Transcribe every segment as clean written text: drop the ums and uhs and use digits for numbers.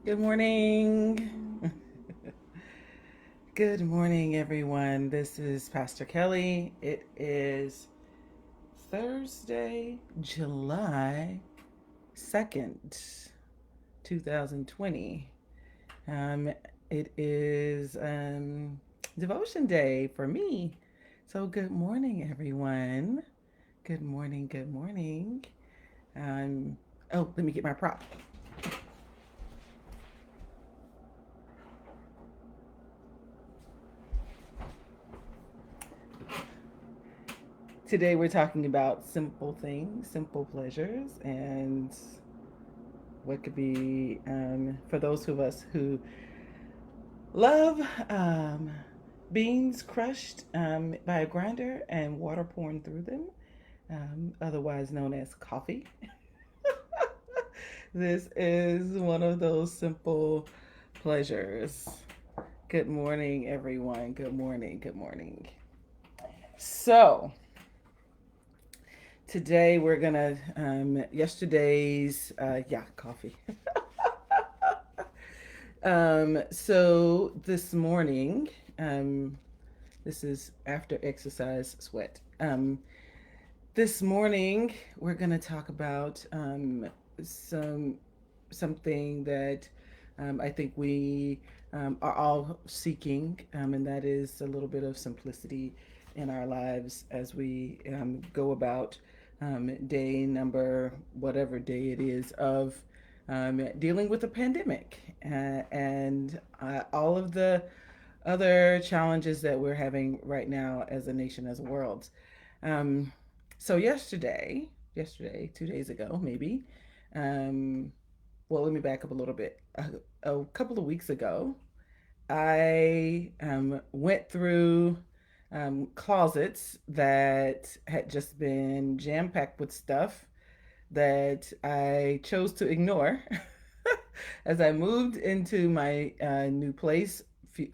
Good morning. Good morning, everyone. This is Pastor Kelly. It is Thursday, July 2nd, 2020. Um, it is devotion day for me. So, good morning, everyone. Good morning. Good morning. Um, let me get my prop. Today we're talking about simple things, simple pleasures, and what could be for those of us who love beans crushed by a grinder and water pouring through them, otherwise known as coffee. This is one of those simple pleasures. Good morning, everyone. Good morning. Good morning. So, today we're gonna yesterday's coffee. So this morning, um, this is after exercise sweat. This morning we're gonna talk about some something that I think we are all seeking, and that is a little bit of simplicity in our lives as we go about day number, whatever day it is, of dealing with a pandemic and all of the other challenges that we're having right now as a nation, as a world. Um, so yesterday, 2 days ago, maybe. Um, well, let me back up a little bit. A couple of weeks ago, I went through closets that had just been jam packed with stuff that I chose to ignore as I moved into my new place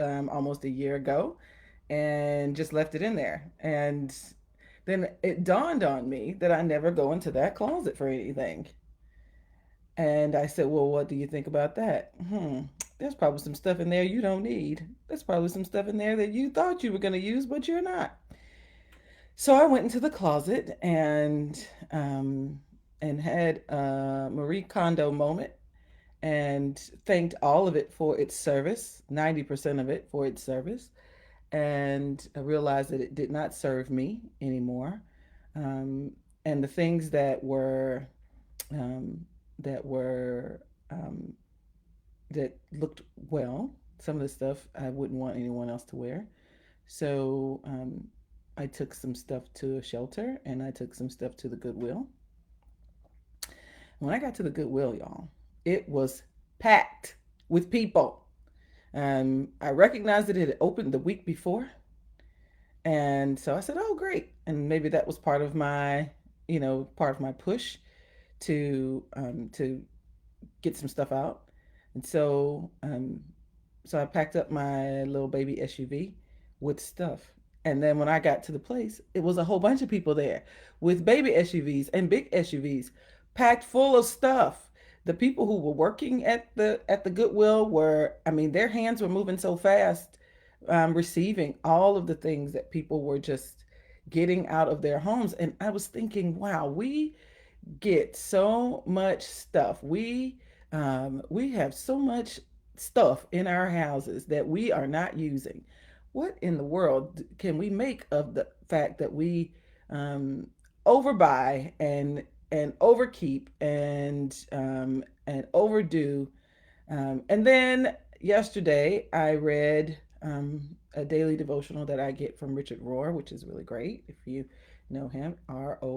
almost a year ago and just left it in there. And then it dawned on me that I never go into that closet for anything. And I said, well, what do you think about that? There's probably some stuff in there you don't need. There's probably some stuff in there that you thought you were going to use, but you're not. So I went into the closet and had a Marie Kondo moment and thanked all of it for its service, 90% of it for its service, and I realized that it did not serve me anymore. Um, and the things um, that were um, that looked well, some of the stuff I wouldn't want anyone else to wear. So I took some stuff to a shelter and I took some stuff to the Goodwill. When I got to the Goodwill, y'all, it was packed with people. I recognized that it had opened the week before. And so I said, oh, great. And maybe that was part of my push to get some stuff out. And so I packed up my little baby SUV with stuff. And then when I got to the place, it was a whole bunch of people there with baby SUVs and big SUVs packed full of stuff. The people who were working at the Goodwill were, I mean, their hands were moving so fast, receiving all of the things that people were just getting out of their homes. And I was thinking, wow, we get so much stuff. We have so much stuff in our houses that we are not using. What in the world can we make of the fact that we um, overbuy and overkeep and overdo? And then yesterday I read a daily devotional that I get from Richard Rohr, which is really great. If you know him, Rohr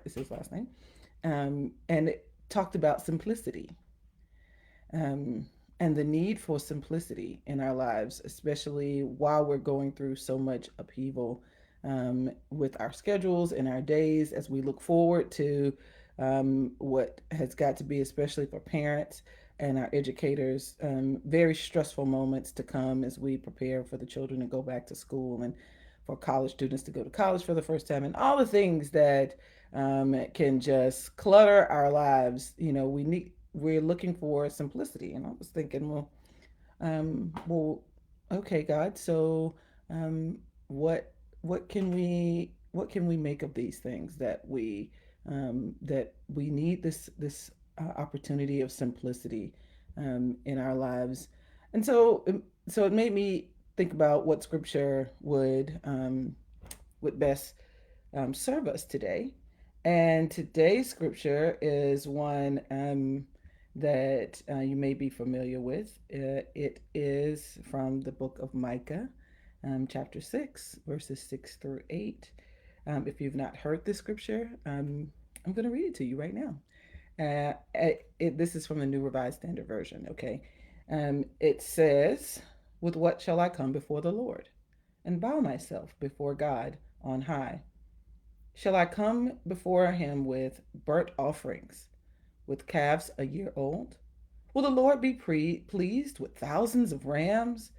is his last name, and it talked about simplicity um, and the need for simplicity in our lives, especially while we're going through so much upheaval with our schedules and our days as we look forward to what has got to be, especially for parents and our educators, very stressful moments to come as we prepare for the children to go back to school and for college students to go to college for the first time and all the things that can just clutter our lives. We need we're looking for simplicity. And I was thinking, well, okay, God. So, um, what what can we make of these things that we need this opportunity of simplicity in our lives, and so it made me think about what Scripture would best serve us today. And today's scripture is one that you may be familiar with. It is from the book of Micah, chapter 6, verses 6 through 8. If you've not heard this scripture, I'm going to read it to you right now. This is from the New Revised Standard Version, okay? It says, "With what shall I come before the Lord and bow myself before God on high? Shall I come before him with burnt offerings, with calves a year old? Will the Lord be pleased with thousands of rams,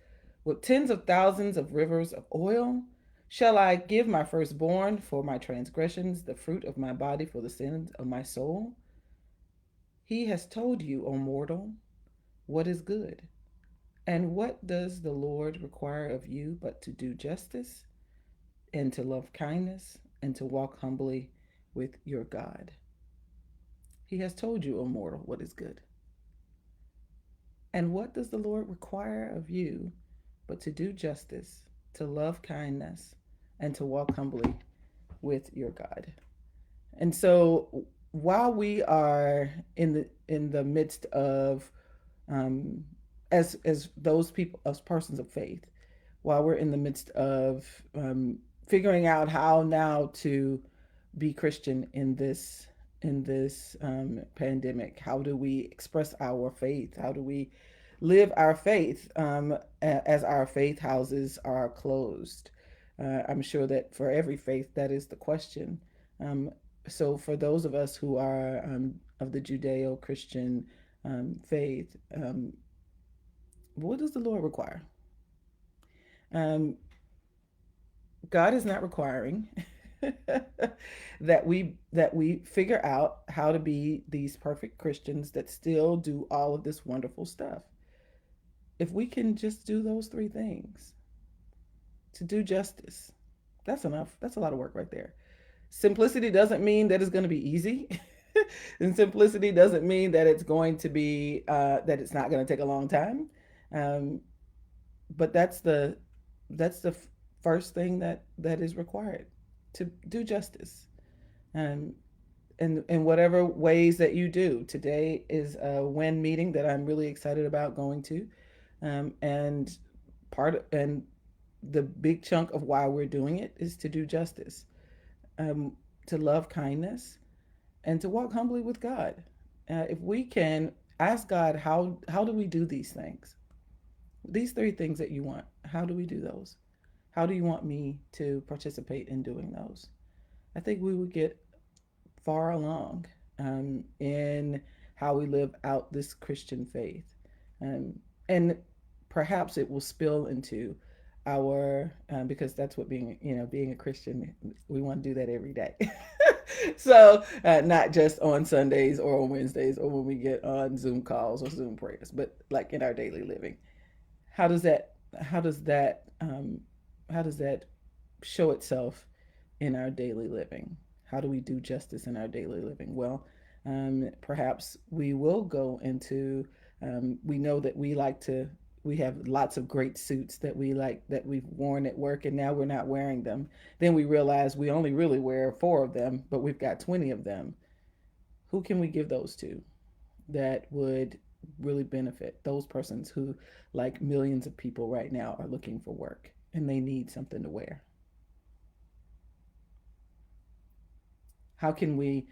with tens of thousands of rivers of oil? Shall I give my firstborn for my transgressions, the fruit of my body for the sins of my soul? He has told you, O mortal, what is good. And what does the Lord require of you but to do justice and to love kindness and to walk humbly with your God? He has told you, O mortal, what is good. And what does the Lord require of you but to do justice, to love kindness, and to walk humbly with your God? And so while we are in the midst of um, as those people, as persons of faith, while we're in the midst of figuring out how now to be Christian in this pandemic. How do we express our faith? How do we live our faith as our faith houses are closed? I'm sure that for every faith, that is the question. Um, so, for those of us who are of the Judeo Christian faith, what does the Lord require? Um, God is not requiring that we figure out how to be these perfect Christians that still do all of this wonderful stuff. If we can just do those three things, to do justice, that's enough. That's a lot of work right there. Simplicity doesn't mean that it's going to be easy. And simplicity doesn't mean that it's going to be that it's not going to take a long time. Um, but that's the first thing that is required, to do justice. Um, in whatever ways that you do. Today is a WIN meeting that I'm really excited about going to, and and the big chunk of why we're doing it is to do justice, um, to love kindness, and to walk humbly with God. If we can ask God, how do we do these things? These three things that you want, how do we do those? How do you want me to participate in doing those? I think we would get far along in how we live out this Christian faith. And perhaps it will spill into our, because that's what being a Christian, we want to do that every day. So not just on Sundays or on Wednesdays or when we get on Zoom calls or Zoom prayers, but like in our daily living. How does that, how does that, how does that show itself in our daily living? How do we do justice in our daily living? Well, perhaps we will go into, we know that we have lots of great suits that we like, that we've worn at work, and now we're not wearing them. Then we realize we only really wear four of them, but we've got 20 of them. Who can we give those to that would really benefit those persons who, like millions of people right now, are looking for work and they need something to wear? How can we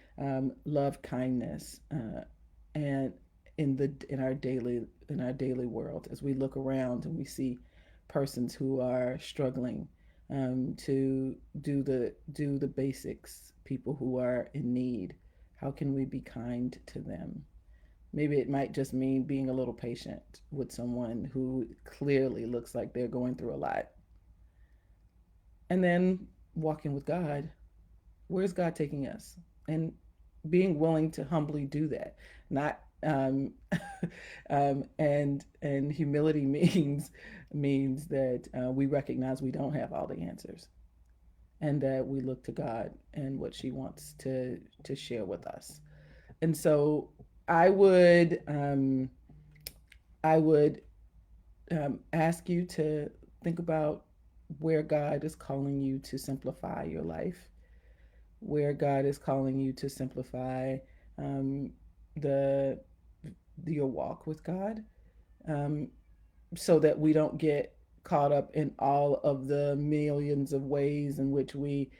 love kindness and in our daily world, as we look around and we see persons who are struggling to do the basics, people who are in need? How can we be kind to them? Maybe it might just mean being a little patient with someone who clearly looks like they're going through a lot, and then walking with God. Where's God taking us? And being willing to humbly do that. Not Um, and humility means that we recognize we don't have all the answers, and that we look to God and what she wants to share with us. And so I would I would ask you to think about where God is calling you to simplify your life, where God is calling you to simplify um, the your walk with God, um, so that we don't get caught up in all of the millions of ways in which we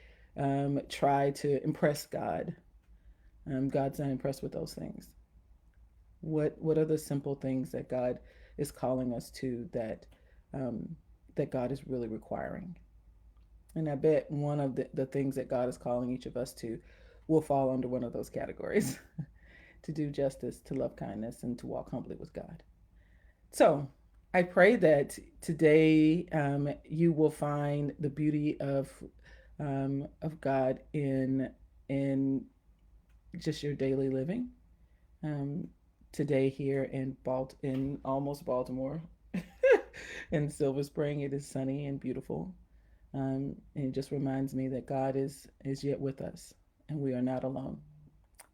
try to impress God. God's not impressed with those things. What are the simple things that God is calling us to, um, that God is really requiring? And I bet one of the things that God is calling each of us to will fall under one of those categories: to do justice, to love kindness, and to walk humbly with God. So I pray that today you will find the beauty of God in just your daily living. Um, Today here in almost Baltimore, in Silver Spring, it is sunny and beautiful. And it just reminds me that God is yet with us, and we are not alone.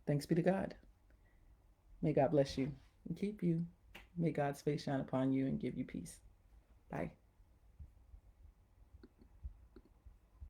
Thanks be to God. May God bless you and keep you. May God's face shine upon you and give you peace. Bye.